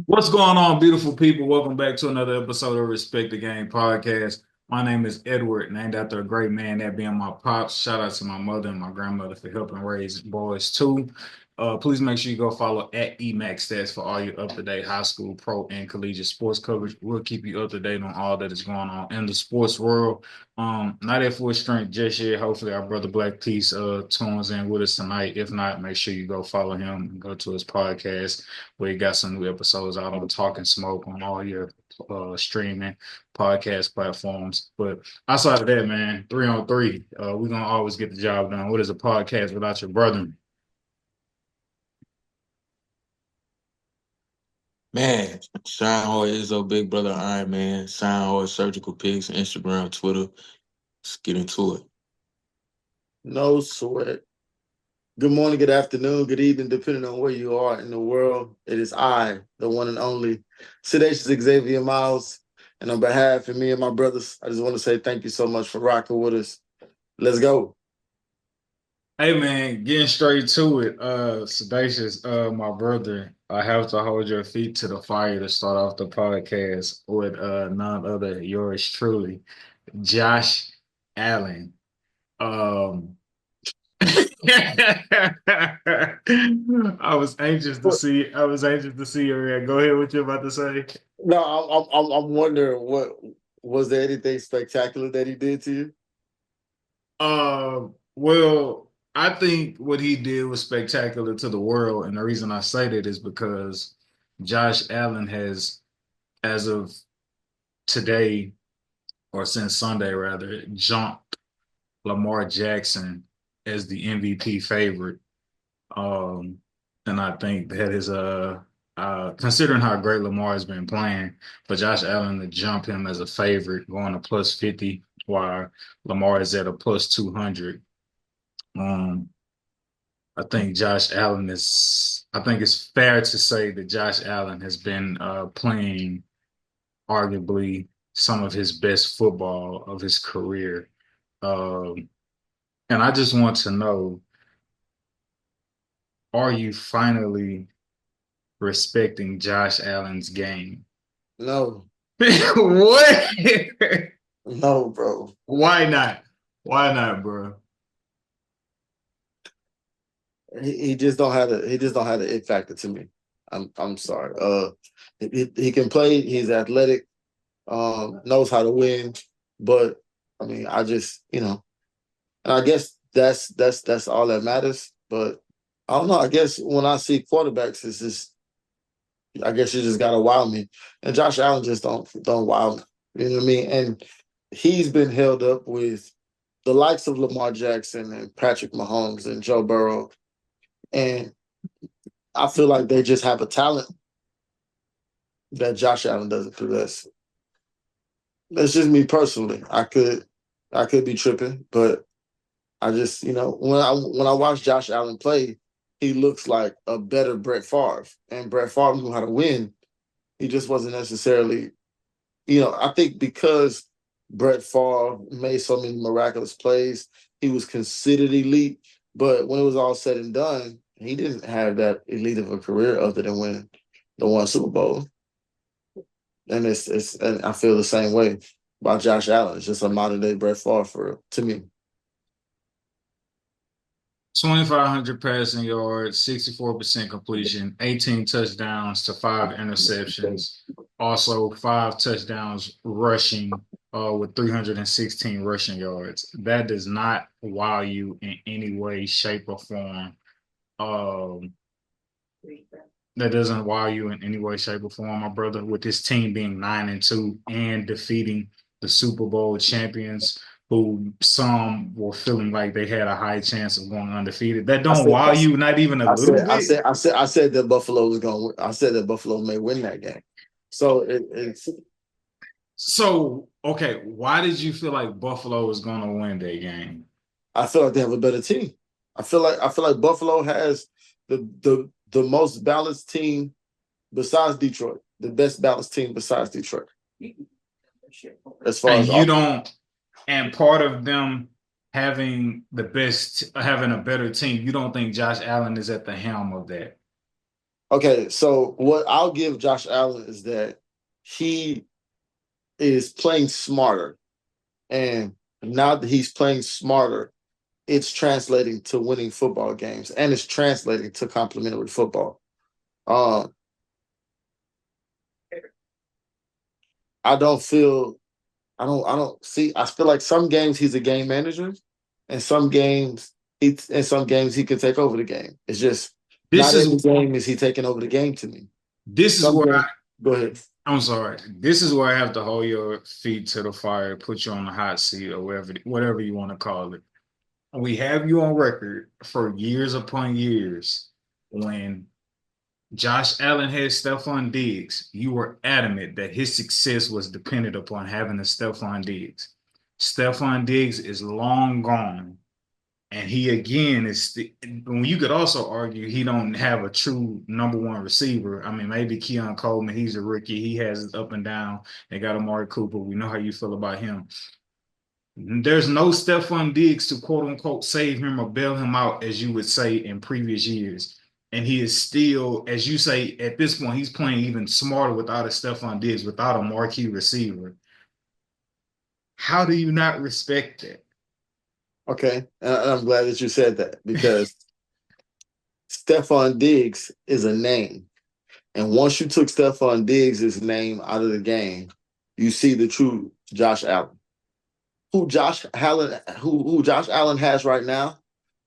What's going on, beautiful people? Welcome back to another episode of Respect the Game podcast. My name is Edward, named after a great man, that being my pops. Shout out to my mother and my grandmother for helping raise boys too. Please make sure you go follow at EMAXstats for all your up-to-date high school, pro, and collegiate sports coverage. We'll keep you up to date on all that is going on in the sports world. Not at full strength just yet. Hopefully, our brother Black Peace tunes in with us tonight. If not, make sure you go follow him and go to his podcast. We got some new episodes out on Talking Smoke on all your streaming podcast platforms. But outside of that, man, 3 on 3, we're gonna always get the job done. What is a podcast without your brother? Man, Shine Hard Izzo, Big Brother Iron Man, Shine Hard Surgical Pics, Instagram, Twitter. Let's get into it. No sweat. Good morning, good afternoon, good evening, depending on where you are in the world. It is I, the one and only Sedataious Xavier Miles. And on behalf of me and my brothers, I just want to say thank you so much for rocking with us. Let's go. Hey man, getting straight to it. Sedacious, my brother, I have to hold your feet to the fire to start off the podcast with none other yours truly, Josh Allen. Um I was anxious to see your reaction. Go ahead, what you about to say. No, I'm wondering what was there anything spectacular that he did to you? Well, I think what he did was spectacular to the world, and the reason I say that is because Josh Allen has, as of today, or since Sunday rather, jumped Lamar Jackson as the MVP favorite. Um, and I think that is considering how great Lamar has been playing, for Josh Allen to jump him as a favorite, going to plus 50, while Lamar is at a plus 200. Um, I think it's fair to say that Josh Allen has been playing arguably some of his best football of his career. Um, and I just want to know, are you finally respecting Josh Allen's game? No, What? no, bro. Why not? Why not, bro? He just don't have the it factor to me. I'm sorry. He can play. He's athletic. Knows how to win. But I mean, I just and I guess that's all that matters. But I don't know. I guess when I see quarterbacks, it's just I guess you just gotta wow me. And Josh Allen just don't wow me. You know what I mean? And he's been held up with the likes of Lamar Jackson and Patrick Mahomes and Joe Burrow. And I feel like they just have a talent that Josh Allen doesn't possess. That's just me personally. I could be tripping, but I just when I watch Josh Allen play, he looks like a better Brett Favre, and Brett Favre knew how to win. He just wasn't necessarily, I think because Brett Favre made so many miraculous plays, he was considered elite. But when it was all said and done, he didn't have that elite of a career other than winning the one Super Bowl. And and I feel the same way about Josh Allen. It's just a modern day Brett Favre to me. 2,500 passing yards, 64% completion, 18 touchdowns to 5 interceptions. Also, 5 touchdowns rushing with 316 rushing yards. That does not wow you in any way, shape, or form. Um, that doesn't wow you in any way, shape, or form, my brother, with this team being 9-2 and defeating the Super Bowl champions, who some were feeling like they had a high chance of going undefeated. That I don't said, wow you, not even a I little said, I bit. said, I said, I said that Buffalo was going. I said that Buffalo may win that game. So it's. So, okay, why did you feel like Buffalo was going to win that game? I feel like they have a better team. I feel like Buffalo has the most balanced team besides Detroit, the best balanced team besides Detroit. As far And as you all, don't, and part of them having a better team, you don't think Josh Allen is at the helm of that? Okay, so what I'll give Josh Allen is that he is playing smarter. And now that he's playing smarter, it's translating to winning football games and it's translating to complimentary football. Um, I don't feel I don't see I feel like some games he's a game manager and some games he can take over the game. It's just This not is every game is he taking over the game to me. this is Some where games, go ahead. I'm sorry. This is where I have to hold your feet to the fire, put you on the hot seat, or whatever you want to call it. We have you on record for years upon years when Josh Allen had Stephon Diggs. You were adamant that his success was dependent upon having a Stephon Diggs. Stephon Diggs is long gone. And he again is when you could also argue he don't have a true number one receiver. I mean, maybe Keon Coleman, he's a rookie. He has it up and down. They got Amari Cooper. We know how you feel about him. There's no Stephon Diggs to quote unquote save him or bail him out, as you would say in previous years. And he is still, as you say, at this point, he's playing even smarter without a Stephon Diggs, without a marquee receiver. How do you not respect that? Okay, and I'm glad that you said that because Stephon Diggs is a name. And once you took Stephon Diggs' name out of the game, you see the true Josh Allen. Who Josh Allen has right now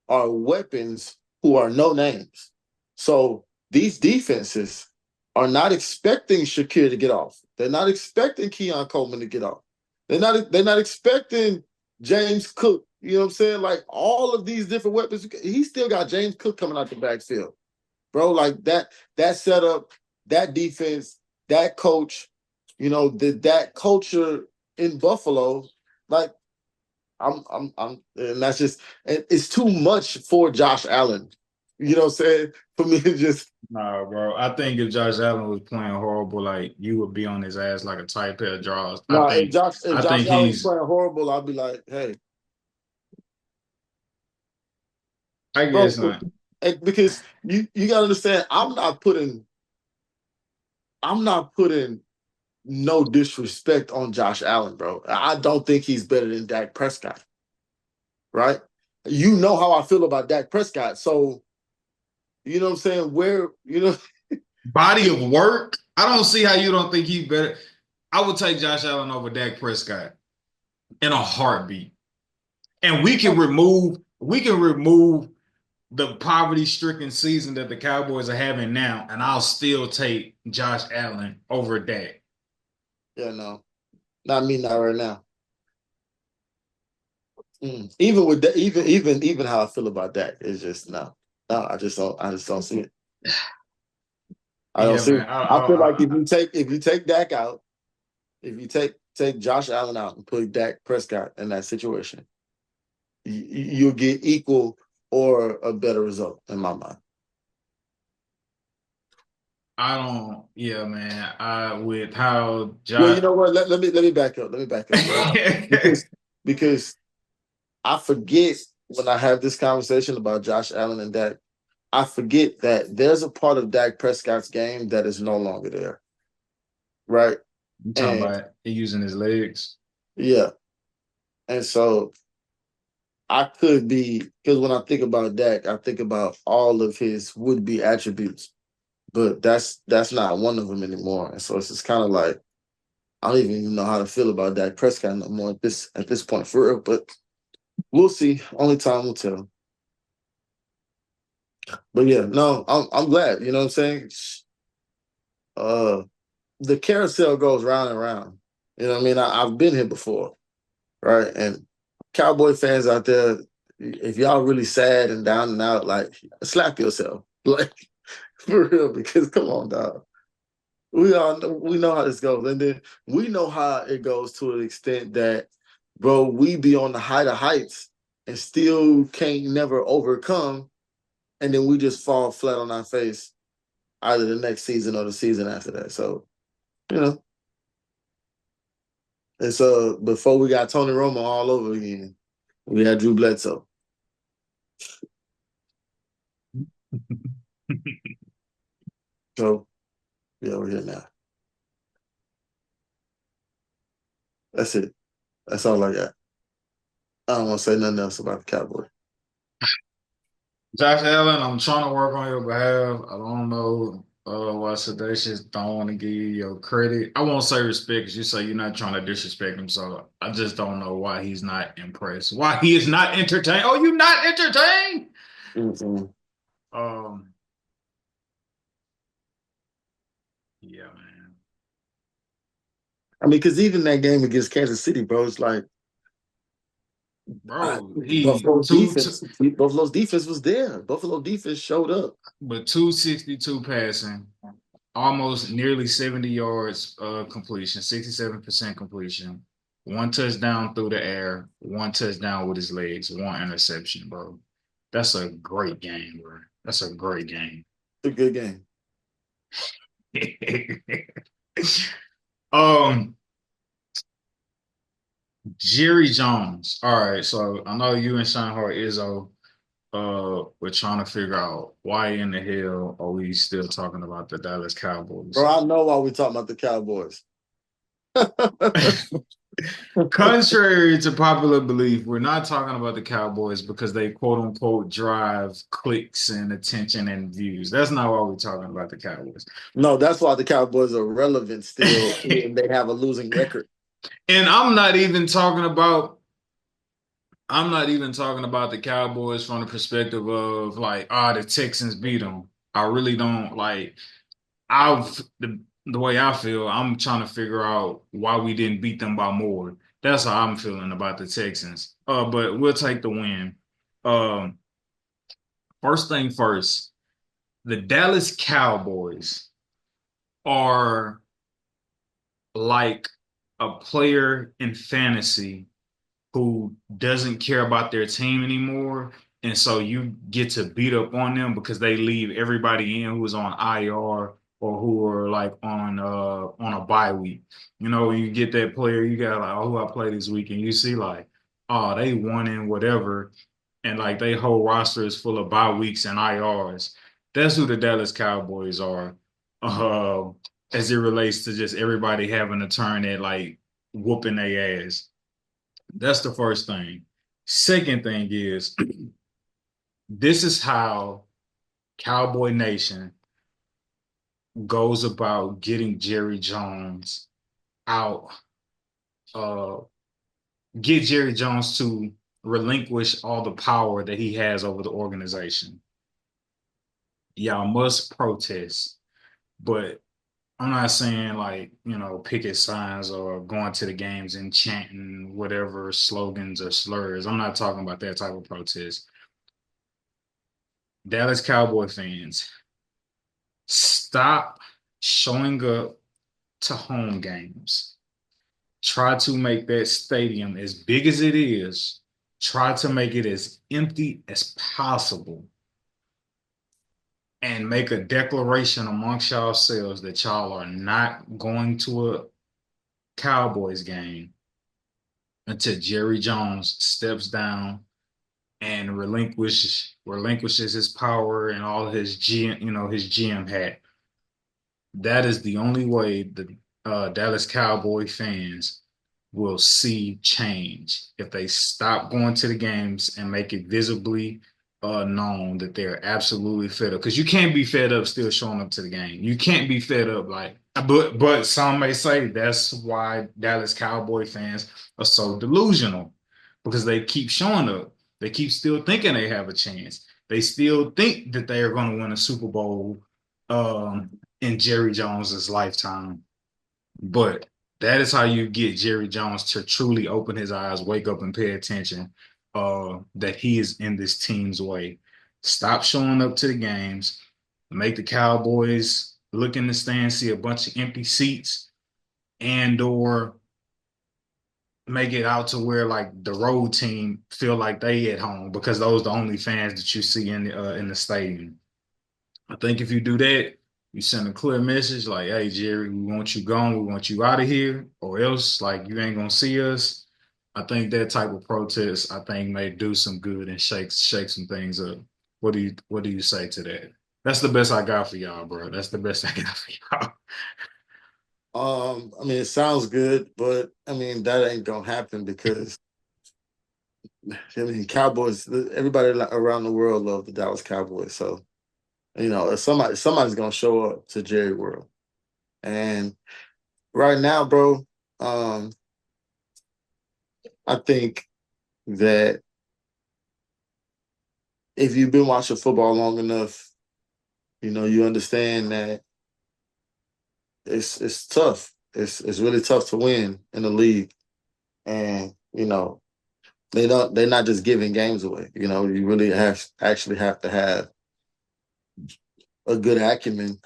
are weapons who are no names. So these defenses are not expecting Shakir to get off. They're not expecting Keon Coleman to get off. They're not expecting James Cook. You know what I'm saying? Like all of these different weapons, he still got James Cook coming out the backfield. Bro, like that setup, that defense, that coach, that culture in Buffalo, like and that's just it's too much for Josh Allen. You know what I'm saying? For me to just Nah, bro. I think if Josh Allen was playing horrible, like you would be on his ass like a tight pair of drawers. no, if Josh I think Allen's he's playing horrible, I'll be like, hey, I bro, guess not. because you gotta understand, I'm not putting no disrespect on Josh Allen, bro. I don't think he's better than Dak Prescott. Right? You know how I feel about Dak Prescott. So, you know what I'm saying? Body of work. I don't see how you don't think he's better. I would take Josh Allen over Dak Prescott in a heartbeat. And we can remove the poverty-stricken season that the Cowboys are having now, and I'll still take Josh Allen over Dak. Yeah, no. Not me, not right now. Even with that, even how I feel about Dak, it's just no. No, I just don't see it. I don't Yeah, see man. it. I feel like if you take Dak out, if you take Josh Allen out and put Dak Prescott in that situation, you'll get equal or a better result in my mind. I don't. Yeah, man. With how Well, you Josh. know what? Let me back up. Let me back up, right? Because I forget when I have this conversation about Josh Allen and Dak, I forget that there's a part of Dak Prescott's game that is no longer there. Right? You talking And about he using his legs? yeah. And so I could be, because when I think about Dak, I think about all of his would-be attributes. But that's not one of them anymore. And so it's just kind of like I don't even know how to feel about Dak Prescott no more at this point for real. But we'll see. Only time will tell. But yeah, no, I'm glad. You know what I'm saying? The carousel goes round and round. You know what I mean? I've been here before, right? And Cowboy fans out there, if y'all really sad and down and out, like slap yourself, like for real. Because come on, dog. We know how this goes, and then we know how it goes to an extent that, bro, we be on the height of heights and still can't never overcome, and then we just fall flat on our face either the next season or the season after that. So, you know, and so before we got Tony Romo all over again, we had Drew Bledsoe. So, yeah, we're here now. That's it. That's all I got. I don't want to say nothing else about the Cowboys. Josh Allen, I'm trying to work on your behalf. I don't know why Sedataious don't want to give you your credit. I won't say respect because you say you're not trying to disrespect him. So I just don't know why he's not impressed. Why he is not entertained. Oh, you not entertained? Mm-hmm. Um, yeah, man. I mean, because even that game against Kansas City, bro, it's like, Bro, Buffalo's defense was there. Buffalo defense showed up. but 262 passing, almost nearly 70 yards completion, 67% completion, one touchdown through the air, one touchdown with his legs, one interception, bro. That's a great game, bro. That's a great game. It's a good game. um, Jerry Jones. All right, so I know you and Sheinhardt Izzo we're trying to figure out why in the hell are we still talking about the Dallas Cowboys? Bro, I know why we're talking about the Cowboys. Contrary to popular belief, we're not talking about the Cowboys because they quote unquote drive clicks and attention and views. That's not why we're talking about the Cowboys. No, that's why the Cowboys are relevant still. And they have a losing record. And I'm not even talking about the Cowboys from the perspective of like, the Texans beat them. I really don't like. The way I feel, I'm trying to figure out why we didn't beat them by more. That's how I'm feeling about the Texans. But we'll take the win. Um, First thing first, the Dallas Cowboys are like a player in fantasy who doesn't care about their team anymore. And so you get to beat up on them because they leave everybody in who is on IR or who are like on a bye week. You know, you get that player, you got like, oh, who I play this week, and you see like, oh, they won in whatever, and like they whole roster is full of bye weeks and IRs. That's who the Dallas Cowboys are, uh, as it relates to just everybody having a turn at like whooping their ass. That's the first thing. Second thing is this is how Cowboy Nation goes about getting Jerry Jones out, uh, get Jerry Jones to relinquish all the power that he has over the organization. Y'all must protest, but I'm not saying like, picket signs or going to the games and chanting whatever slogans or slurs. I'm not talking about that type of protest. Dallas Cowboy fans, stop showing up to home games. Try to make that stadium as big as it is. Try to make it as empty as possible. And make a declaration amongst yourselves that y'all are not going to a Cowboys game until Jerry Jones steps down and relinquishes his power and all his GM hat. That is the only way the Dallas Cowboy fans will see change if they stop going to the games and make it visibly known that they're absolutely fed up. Because you can't be fed up still showing up to the game. You can't be fed up but some may say that's why Dallas Cowboy fans are so delusional because they keep showing up. They keep still thinking they have a chance. They still think that they are going to win a Super Bowl in Jerry Jones's lifetime. But that is how you get Jerry Jones to truly open his eyes, wake up, and pay attention that he is in this team's way. Stop showing up to the games. Make the Cowboys look in the stands, see a bunch of empty seats, and or make it out to where like the road team feel like they at home because those are the only fans that you see in the stadium. I think if you do that, you send a clear message like, hey, Jerry, we want you gone. We want you out of here, or else like you ain't gonna see us. I think that type of protest, I think, may do some good and shake some things up. What do you say to that? That's the best I got for y'all, bro. That's the best I got for y'all. I mean, it sounds good, but I mean that ain't gonna happen because I mean Cowboys. Everybody around the world love the Dallas Cowboys, so if somebody's gonna show up to Jerry World, and right now, bro, I think that if you've been watching football long enough, you understand that it's tough. It's really tough to win in the league, and they're not just giving games away. You really actually have to have a good acumen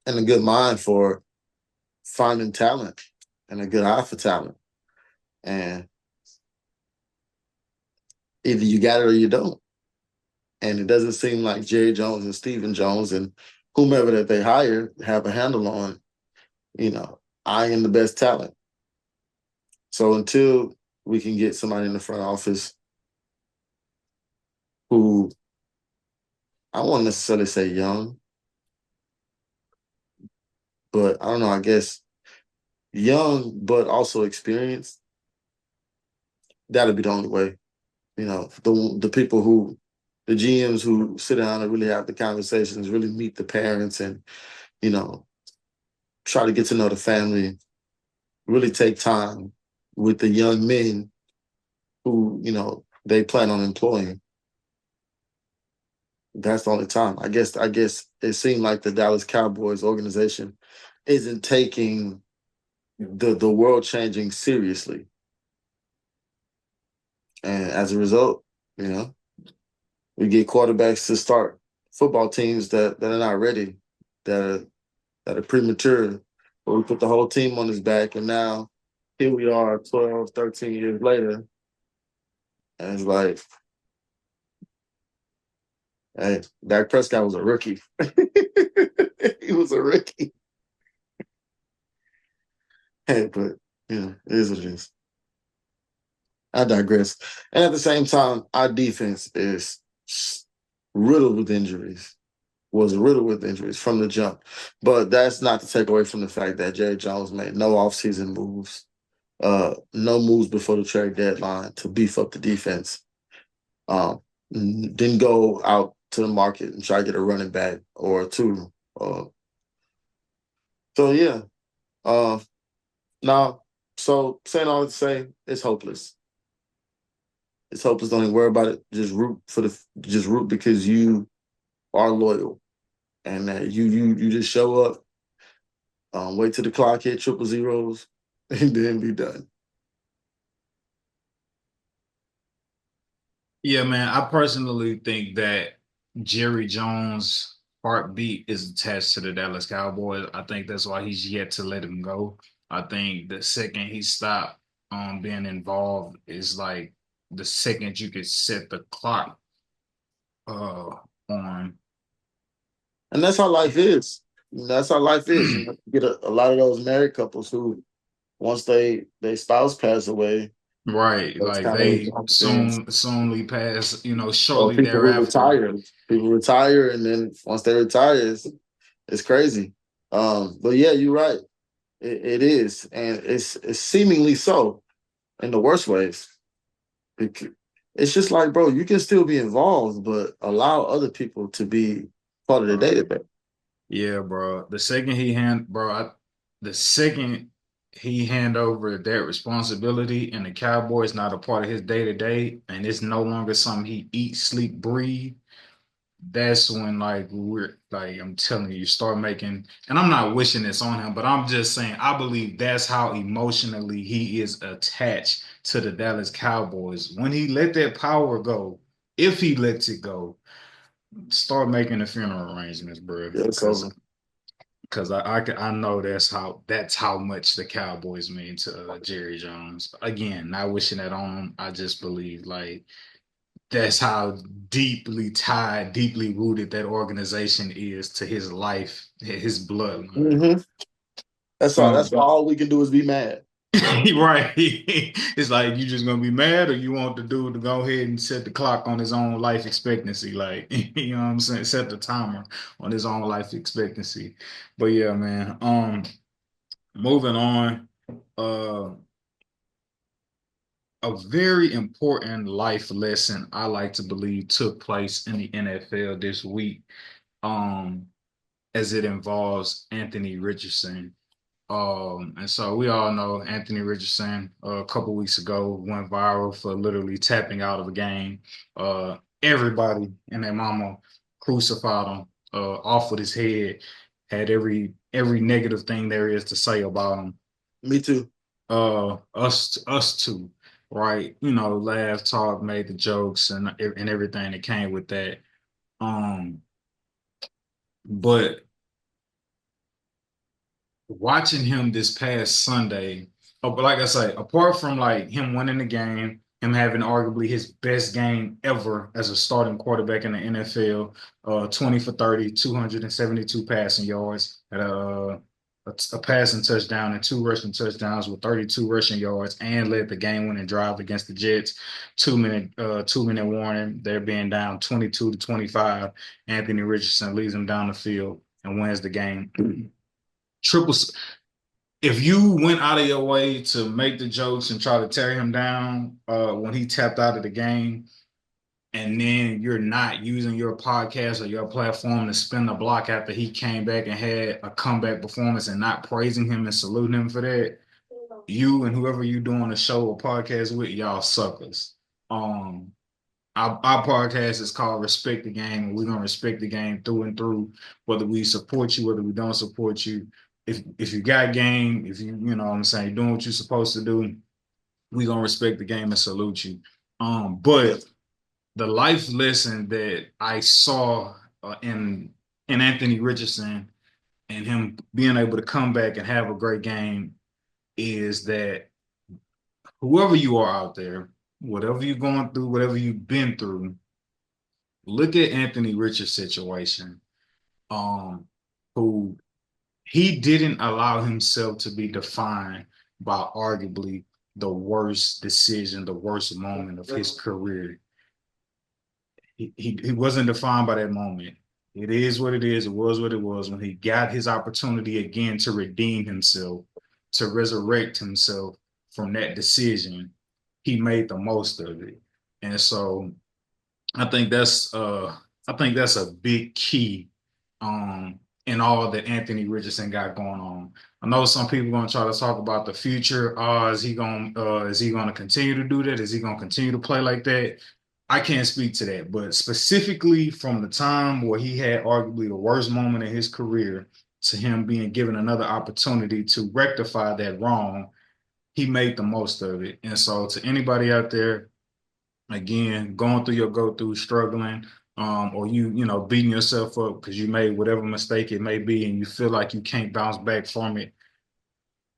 and a good mind for finding talent and a good eye for talent. And either you got it or you don't. And it doesn't seem like Jerry Jones and Stephen Jones and whomever that they hire have a handle on, eyeing the best talent. So until we can get somebody in the front office who I won't necessarily say young, but I don't know, I guess young but also experienced, that'll be the only way. The people the GMs who sit down and really have the conversations, really meet the parents and, try to get to know the family, really take time with the young men who, they plan on employing. That's the only time. I guess it seemed like the Dallas Cowboys organization isn't taking the world changing seriously. And as a result, we get quarterbacks to start football teams that are not ready, that are premature. But we put the whole team on his back, and now here we are 12, 13 years later. And it's like, hey, Dak Prescott was a rookie. He was a rookie. Hey, but, it is what it is. I digress. And at the same time, our defense is riddled with injuries. Was riddled with injuries from the jump. But that's not to take away from the fact that Jerry Jones made no offseason moves, no moves before the trade deadline to beef up the defense. Didn't go out to the market and try to get a running back or two. So, yeah. Now, so saying all that to say, it's hopeless. It's hopeless. Don't even worry about it. Just root because you are loyal, and that you just show up. Wait till the clock hit triple zeros, and then be done. Yeah, man. I personally think that Jerry Jones' heartbeat is attached to the Dallas Cowboys. I think that's why he's yet to let him go. I think the second he stopped being involved is like the second you could set the clock on. And that's how life is. That's how life is. You get a lot of those married couples who, once their spouse pass away, Right, that's like kind of they soonly pass, or shortly people who thereafter. retire. People retire, and then once they retire, it's crazy. But yeah, you're right. It is, and it's seemingly so in the worst ways. It's just like, bro, you can still be involved, but allow other people to be part of the database. Yeah, bro. The second he hand over that responsibility and the Cowboys not a part of his day to day, and it's no longer something he eats, sleep, breathe. That's when I'm telling you, start making, and I'm not wishing this on him, but I'm just saying I believe that's how emotionally he is attached to the Dallas Cowboys. When he let that power go, if he lets it go, start making the funeral arrangements, bro. Yeah, it's over. Because I know that's how much the Cowboys mean to Jerry Jones. Again, not wishing that on him. I just believe like that's how deeply tied, deeply rooted that organization is to his life, his bloodline. Mm-hmm. That's all. That's all we can do is be mad. Right. It's like you just gonna be mad, or you want the dude to go ahead and set the clock on his own life expectancy, like you know what I'm saying, set the timer on his own life expectancy. But yeah, man. Moving on. Uh, a very important life lesson I like to believe took place in the NFL this week. Um, as it involves Anthony Richardson. And so we all know Anthony Richardson a couple weeks ago went viral for literally tapping out of a game. Everybody and their mama crucified him, off with his head, had every negative thing there is to say about him. Me too. Us too, right? You know, laugh, talk, made the jokes and everything that came with that. Um, but watching him this past Sunday, but like I say, apart from like him winning the game, him having arguably his best game ever as a starting quarterback in the NFL, 20 for 30, 272 passing yards, had a passing touchdown and two rushing touchdowns with 32 rushing yards, and led the game-winning drive against the Jets. 2-minute warning. They're being down 22-25. Anthony Richardson leads them down the field and wins the game. Triple. If you went out of your way to make the jokes and try to tear him down when he tapped out of the game, and then you're not using your podcast or your platform to spin the block after he came back and had a comeback performance and not praising him and saluting him for that, you and whoever you doing a show or podcast with, y'all suckers. Our podcast is called Respect the Game, and we're gonna respect the game through and through, whether we support you, whether we don't support you. If you got game, if you know what I'm saying, doing what you're supposed to do, we gonna respect the game and salute you. But the life lesson that I saw in Anthony Richardson and him being able to come back and have a great game is that whoever you are out there, whatever you're going through, whatever you've been through, look at Anthony Richards' situation, who he didn't allow himself to be defined by arguably the worst decision, the worst moment of his career. He wasn't defined by that moment. It is what it is. It was what it was. When he got his opportunity again to redeem himself, to resurrect himself from that decision, he made the most of it. And so I think that's a big key in all that Anthony Richardson got going on. I know some people are gonna try to talk about the future. Is he gonna continue to do that? Is he gonna continue to play like that? I can't speak to that, but specifically from the time where he had arguably the worst moment in his career to him being given another opportunity to rectify that wrong, he made the most of it. And so to anybody out there, again, going through your go-through, struggling, or you know, beating yourself up because you made whatever mistake it may be and you feel like you can't bounce back from it,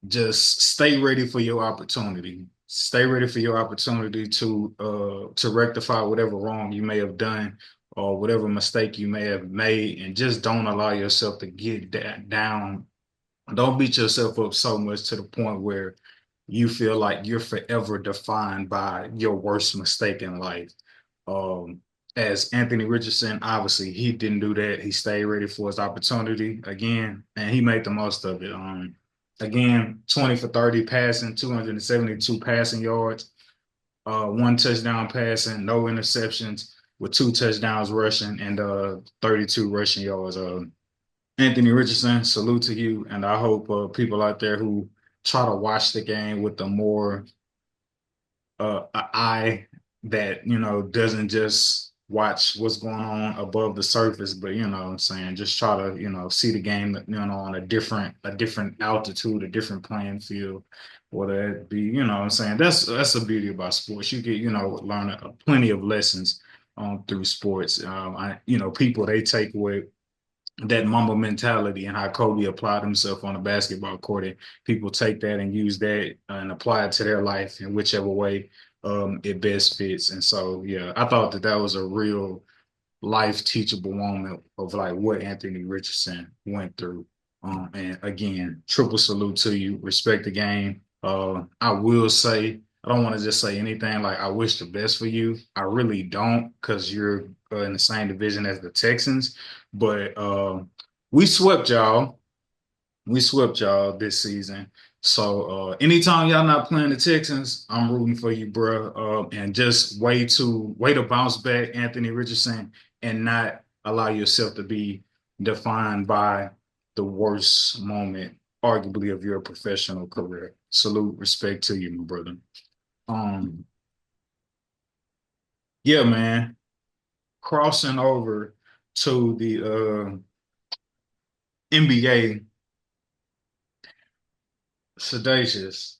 just stay ready for your opportunity. Stay ready for your opportunity to rectify whatever wrong you may have done or whatever mistake you may have made, and just don't allow yourself to get that down. Don't beat yourself up so much to the point where you feel like you're forever defined by your worst mistake in life. Um, as Anthony Richardson, obviously, he didn't do that. He stayed ready for his opportunity again, and he made the most of it. Again, 20 for 30 passing, 272 passing yards, one touchdown passing, no interceptions, with two touchdowns rushing and 32 rushing yards. Anthony Richardson, salute to you, and I hope people out there who try to watch the game with a more eye that, you know, doesn't just watch what's going on above the surface, but you know what I'm saying, just try to, you know, see the game, you know, on a different altitude, a different playing field, whether it be, you know what I'm saying. That's the beauty about sports. You get, you know, learn plenty of lessons through sports. You know, people, they take away that Mamba mentality and how Kobe applied himself on a basketball court. And people take that and use that and apply it to their life in whichever way it best fits. And so, yeah, I thought that was a real life teachable moment of like what Anthony Richardson went through. And again, triple salute to you. Respect the game. I will say, I don't want to just say anything like I wish the best for you. I really don't, because you're in the same division as the Texans. But we swept y'all. We swept y'all this season. So anytime y'all not playing the Texans, I'm rooting for you, bro. And just way to bounce back, Anthony Richardson, and not allow yourself to be defined by the worst moment, arguably, of your professional career. Salute, respect to you, my brother. Um, yeah, man. Crossing over to the NBA, Sedataious.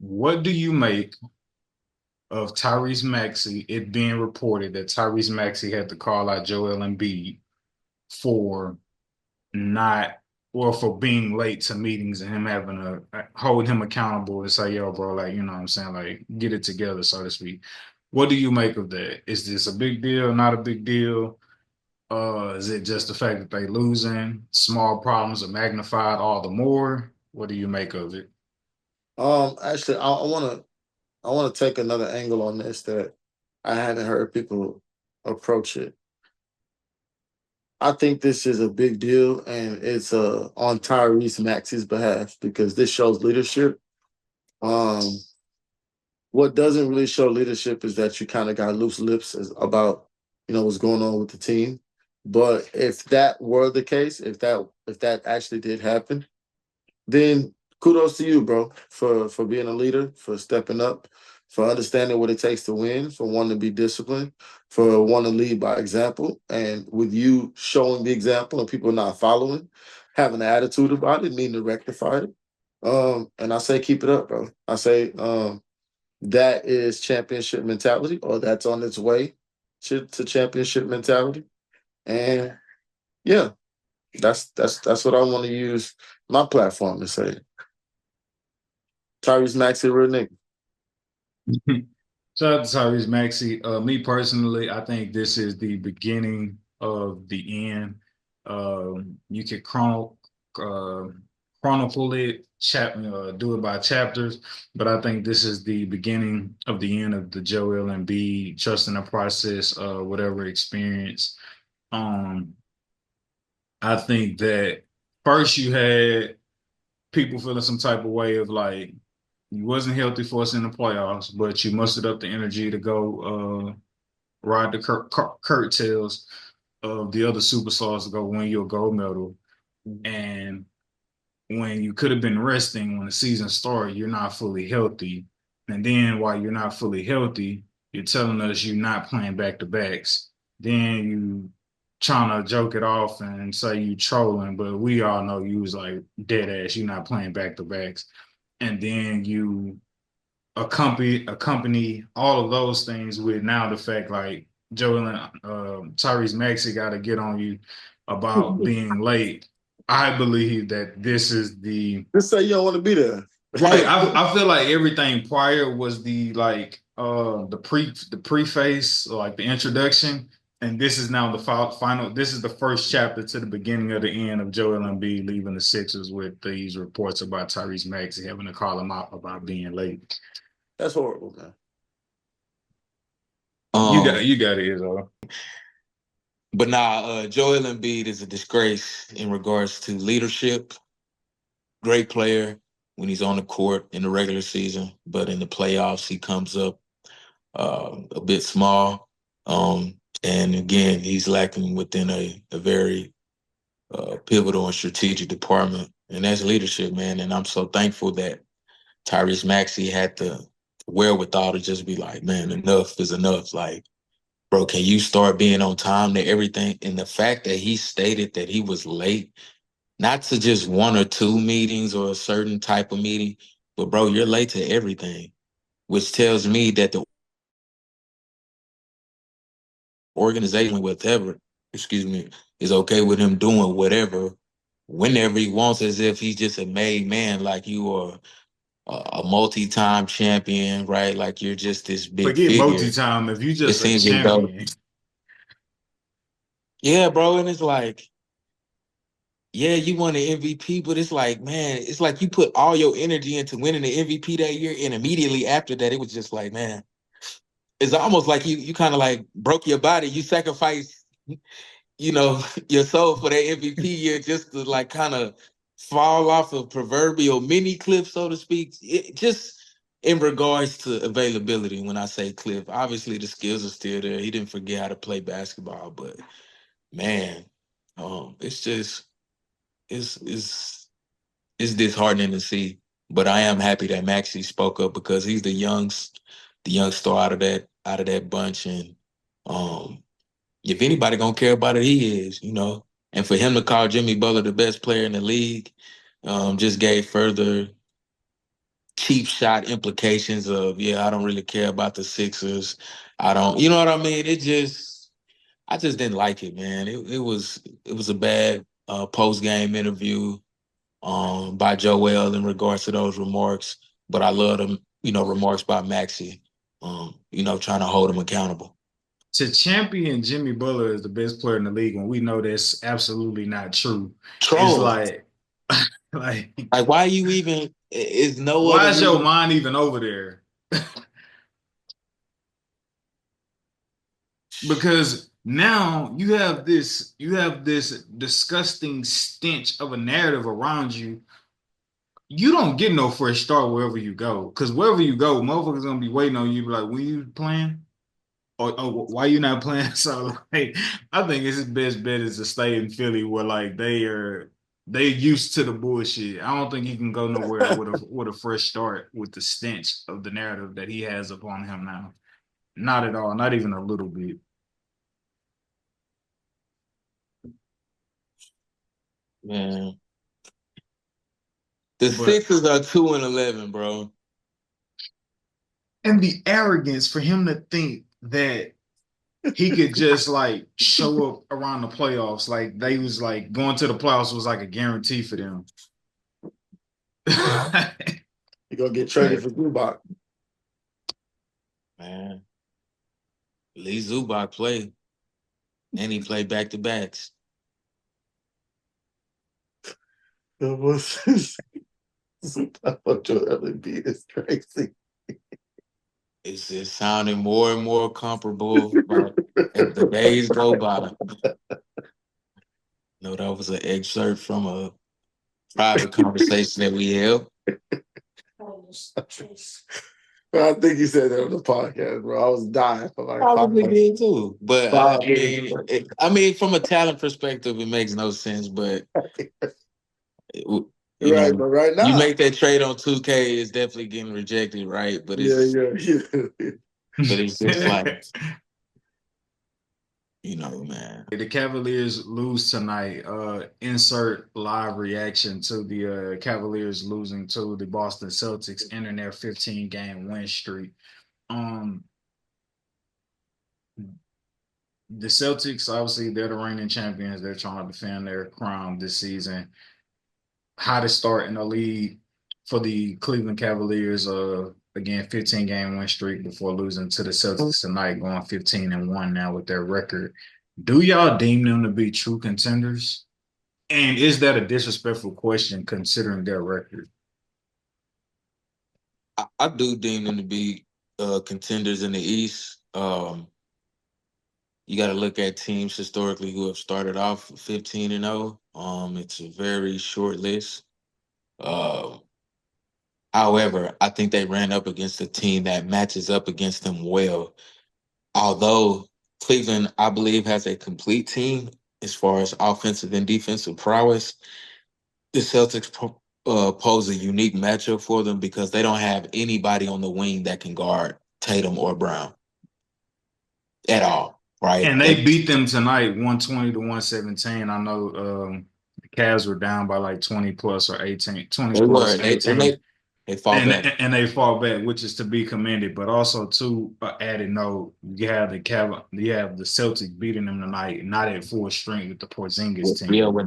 What do you make of Tyrese Maxey, it being reported that Tyrese Maxey had to call out Joel Embiid for not or for being late to meetings and him having to hold him accountable and say, yo, bro, like, you know what I'm saying? Like, get it together, so to speak. What do you make of that? Is this a big deal, not a big deal? Is it just the fact that they losing? Small problems are magnified all the more? What do you make of it? Actually, I want to take another angle on this that I hadn't heard people approach it. I think this is a big deal, and it's on Tyrese Maxey's behalf because this shows leadership. Um, what doesn't really show leadership is that you kind of got loose lips about what's going on with the team. But if that were the case, if that actually did happen, then kudos to you, bro, for being a leader, for stepping up, for understanding what it takes to win, for wanting to be disciplined, for wanting to lead by example. And with you showing the example and people not following, having an attitude about it, meaning to rectify it. And I say keep it up, bro. I say that is championship mentality, or that's on its way to championship mentality. And yeah, that's what I want to use my platform to say. Tyrese Maxey, real nigga. Shout out to Tyrese Maxey. Me personally, I think this is the beginning of the end. You can chronicle it, do it by chapters, but I think this is the beginning of the end of the Joel Embiid trusting the process, whatever experience. Um, I think that first you had people feeling some type of way of like you wasn't healthy for us in the playoffs, but you mustered up the energy to go ride the curtails of the other superstars to go win your gold medal. And when you could have been resting when the season started, you're not fully healthy. And then while you're not fully healthy, you're telling us you're not playing back to backs. Then you trying to joke it off and say you trolling, but we all know you was like dead ass. You're not playing back to backs. And then you accompany all of those things with now the fact like Joel and Tyrese Maxey got to get on you about being late. I believe that this is the Just say you don't want to be there. right. I feel like everything prior was the like the preface, like the introduction, and this is now the final. This is the first chapter to the beginning of the end of Joel Embiid leaving the Sixers with these reports about Tyrese Maxey having to call him out about being late. That's horrible, man. You got it, Izzo. But nah, Joel Embiid is a disgrace in regards to leadership. Great player when he's on the court in the regular season, but in the playoffs he comes up a bit small. And again, he's lacking within a very pivotal and strategic department, and that's leadership, man. And I'm so thankful that Tyrese Maxey had the wherewithal to just be like, man, enough is enough. Like, bro, can you start being on time to everything? And the fact that he stated that he was late, not to just one or two meetings or a certain type of meeting, but bro, you're late to everything, which tells me that the organization, whatever, is okay with him doing whatever, whenever he wants, as if he's just a made man, like you are a multi-time champion, right? Like you're just this big Forget figure. multi-time if you It just a seems as though, champion. yeah, bro, and it's like, yeah, you won the MVP, but it's like, man, it's like you put all your energy into winning the MVP that year, and immediately after that, it was just like, man, it's almost like you kind of like broke your body. You sacrificed, your soul for that MVP year just to like kind of fall off a proverbial mini cliff, so to speak. It just in regards to availability, when I say cliff, obviously the skills are still there. He didn't forget how to play basketball, but man, it's just it's disheartening to see. But I am happy that Maxey spoke up because he's the young star out of that bunch, and um if anybody gonna care about it, he is. And for him to call Jimmy Butler the best player in the league, just gave further cheap shot implications of, yeah, I don't really care about the Sixers. I don't, you know what I mean? I just didn't like it, man. It was a bad post game interview by Joel in regards to those remarks, but I love them, remarks by Maxey, trying to hold him accountable. To champion Jimmy Butler as the best player in the league when we know that's absolutely not true. It's Troll. like why you even is no why other is your reason? mind even over there? Because now you have this disgusting stench of a narrative around you. You don't get no fresh start wherever you go. Because wherever you go, motherfuckers gonna be waiting on you, be like, when you playing? Or why you not playing? So like, I think it's his best bet is to stay in Philly where like they used to the bullshit. I don't think he can go nowhere with a fresh start with the stench of the narrative that he has upon him now. Not at all, not even a little bit. Man, the But Sixers are 2-11, bro. and the arrogance for him to think that he could just like show up around the playoffs, like they was like going to the playoffs was like a guarantee for them. You're gonna get traded for Zubac. Man, Lee Zubac played, and he played back-to-backs. What's this? Joel Embiid is crazy. It's just sounding more and more comparable as the days go by. No, that was an excerpt from a private conversation that we held. I think you said that on the podcast, bro. I was dying for like Probably 5 did too, but I mean, from a talent perspective, it makes no sense. But you right, but right now you make that trade on 2K, it's definitely getting rejected, right? But it's but it's just like, man. The Cavaliers lose tonight. Insert live reaction to the Cavaliers losing to the Boston Celtics, ending their 15-game win streak. The Celtics, obviously, they're the reigning champions. They're trying to defend their crown this season. Hottest start in the league for the Cleveland Cavaliers. Again, 15-game win streak before losing to the Celtics tonight, going 15-1 now with their record. Do y'all deem them to be true contenders? And is that a disrespectful question considering their record? I do deem them to be contenders in the East. You got to look at teams historically who have started off 15-0. It's a very short list. However, I think they ran up against a team that matches up against them well. Although Cleveland, I believe, has a complete team as far as offensive and defensive prowess, the Celtics pose a unique matchup for them because they don't have anybody on the wing that can guard Tatum or Brown at all, right? And they beat them tonight 120-117. I know the Cavs were down by like 20 plus or 18, 20 They plus were. 18. They fought back. And they fought back, which is to be commended. But also, too, added note, you have the Celtics beating them tonight, not at full strength with the Porzingis team. Yeah, with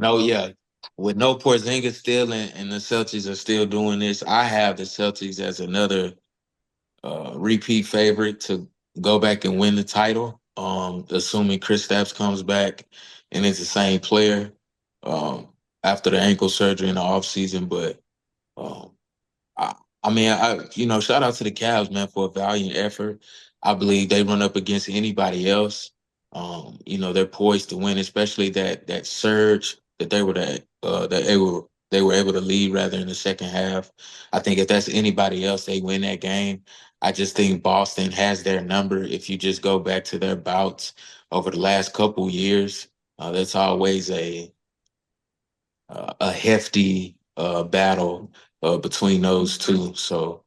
no Porzingis still, and the Celtics are still doing this. I have the Celtics as another repeat favorite to go back and win the title. Assuming Kristaps comes back and it's the same player. after the ankle surgery in the offseason. But um, I mean, shout out to the Cavs, man, for a valiant effort. I believe they run up against anybody else. They're poised to win, especially that surge that they were able to lead rather in the second half. I think if that's anybody else, they win that game. I just think Boston has their number. If you just go back to their bouts over the last couple years, that's always a hefty battle between those two. So,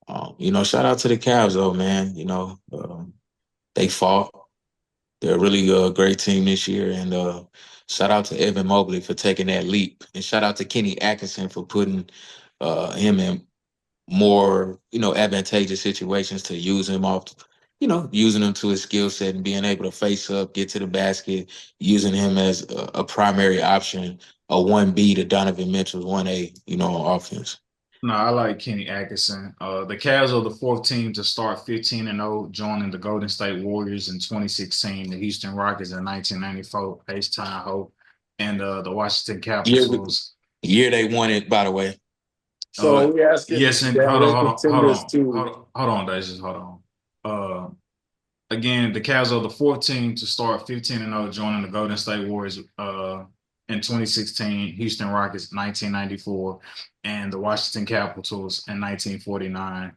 shout out to the Cavs, though, man. They fought. They're a really great team this year. And shout out to Evan Mobley for taking that leap. And shout out to Kenny Atkinson for putting him in more, advantageous situations to use him using him to his skill set and being able to face up, get to the basket, using him as a primary option, a 1B to Donovan Mitchell's 1A, on offense. No, I like Kenny Atkinson. The Cavs are the fourth team to start 15-0, joining the Golden State Warriors in 2016, the Houston Rockets in 1994, H-Time Hope, and the Washington Year, Capitals. year they won it, by the way. So we asking yes, and hold on, Dacius, hold on. Again, the Cavs are the fourth team to start 15-0, joining the Golden State Warriors in 2016, Houston Rockets 1994, and the Washington Capitals in 1949.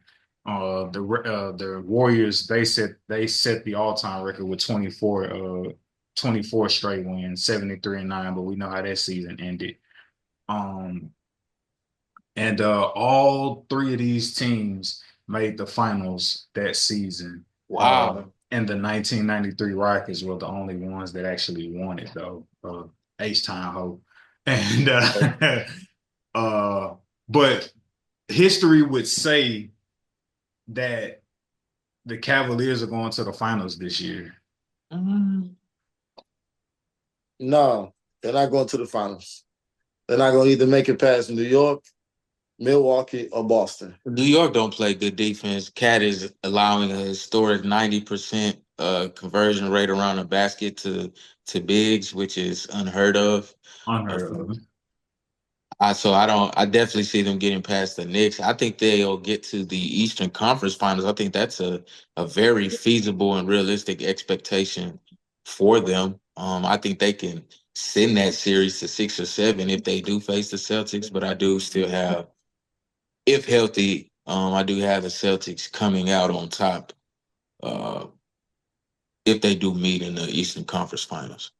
The Warriors they set the all-time record with 24 straight wins, 73-9, but we know how that season ended. And all three of these teams made the finals that season. Wow. And the 1993 Rockets were the only ones that actually won it, though. H-Time Hope. And but history would say that the Cavaliers are going to the finals this year. No, they're not going to the finals. They're not going to either make it past New York, Milwaukee, or Boston. New York don't play good defense. Cat is allowing a historic 90% conversion rate around the basket to bigs, which is unheard of. I definitely see them getting past the Knicks. I think they'll get to the Eastern Conference Finals. I think that's a very feasible and realistic expectation for them. I think they can send that series to 6 or 7 if they do face the Celtics, but I do still have, if healthy, I do have the Celtics coming out on top if they do meet in the Eastern Conference Finals.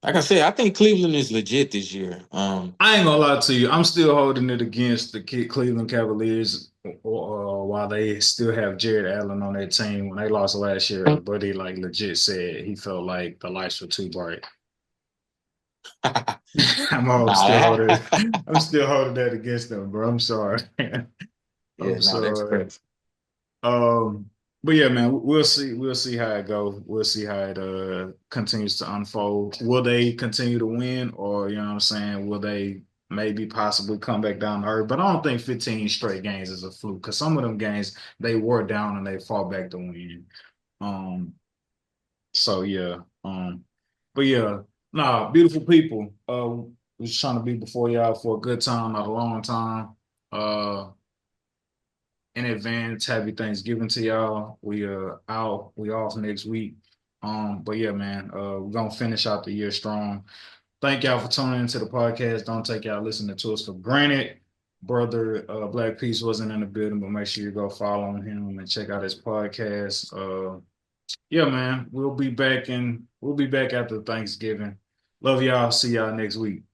Like I said, I think Cleveland is legit this year. I ain't gonna lie to you. I'm still holding it against the Cleveland Cavaliers while they still have Jared Allen on their team. When they lost last year, Buddy legit said he felt like the lights were too bright. I'm still holding that against them, bro. I'm sorry. I'm sorry. But yeah, man, we'll see. We'll see how it goes. We'll see how it continues to unfold. Will they continue to win, or you know what I'm saying? Will they maybe possibly come back down to earth? But I don't think 15 straight games is a fluke, because some of them games they were down and they fall back to win. So yeah. But yeah, nah, beautiful people. Was trying to be before y'all for a good time, not a long time. In advance, happy Thanksgiving to y'all. We off next week. But yeah, man, we're gonna finish out the year strong. Thank y'all for tuning into the podcast. Don't take y'all listening to us for granted. Brother Black Peace wasn't in the building, but make sure you go follow him and check out his podcast. Yeah, man, we'll be back after Thanksgiving. Love y'all. See y'all next week.